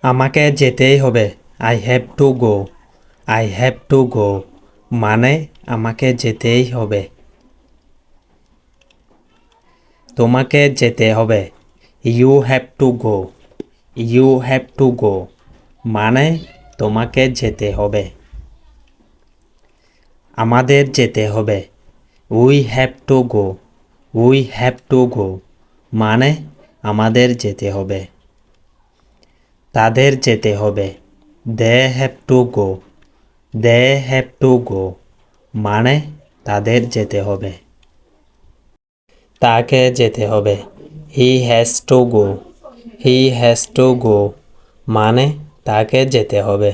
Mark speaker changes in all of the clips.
Speaker 1: আমাকে যেতেই হবে। I have to go. I have to go মানে আমাকে যেতেই হবে। তোমাকে যেতে হবে। You have to go. You have to go মানে তোমাকে যেতে হবে। আমাদের যেতে হবে। We have to go. We have to go মানে আমাদের যেতে হবে। তাদের যেতে হবে। They have to go. They have to go মানে তাদের যেতে হবে। তাকে যেতে হবে। He has to go. He has to go মানে তাকে যেতে হবে।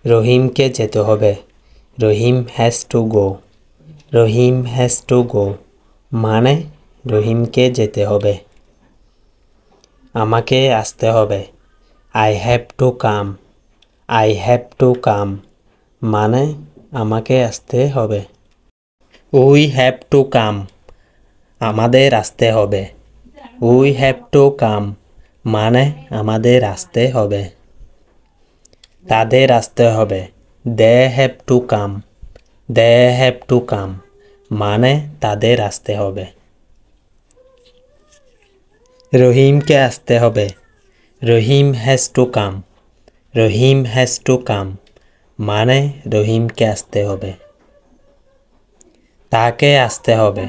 Speaker 1: রহিমকে যেতে হবে। Rahim has to go. Rahim has to go মানে রহিমকে যেতে হবে। আমাকে আসতে হবে। I have to come. I have to come মানে আমাকে আসতে হবে। উই হ্যাভ টু কাম আমাদের আসতে হবে। উই হ্যাভ টু কাম মানে আমাদের আসতে হবে। তাদের আসতে হবে। They have to come. They have to come মানে তাদের আসতে হবে। রহিমকে আসতে হবে। Rahim has to come. Rahim has to come মানে রহিমকে আসতে হবে। তাকে আসতে হবে।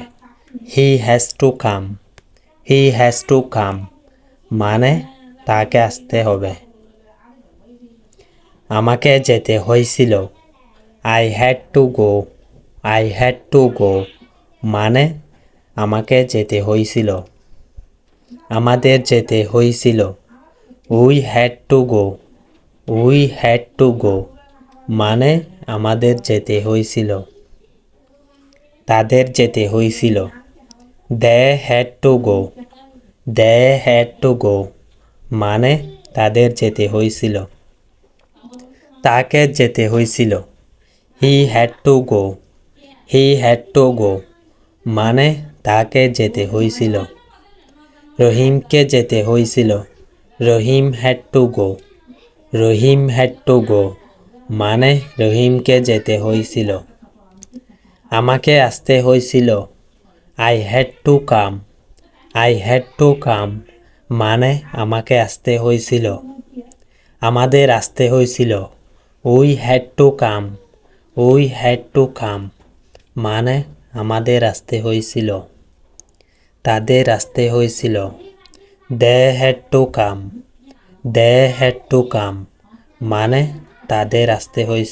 Speaker 1: He has to come. He has to come মানে তাকে আসতে হবে। আমাকে যেতে হয়েছিল। I had to go. I had to go মানে আমাকে যেতে হয়েছিল। আমাদের যেতে হয়েছিল। We had to go. We had to go মানে আমাদের যেতে হয়েছিল। তাদের যেতে হয়েছিল। They had to go. They had to go মানে তাদের যেতে হয়েছিল। তাকে যেতে হয়েছিল। He had to go. He had to go মানে তাকে যেতে হয়েছিল। রহিমকে যেতে হয়েছিল। Rahim had to go. Rahim had to go মানে রহিমকে যেতে হয়েছিল। আমাকে আসতে হয়েছিল। I had to come. I had to come মানে আমাকে আসতে হয়েছিল। আমাদের আসতে হয়েছিল। We had to come. We had to come মানে আমাদের আসতে হয়েছিল। তাদের আসতে হয়েছিল। They had to come. They had to come মানে তাদের আসতে হয়েছিল।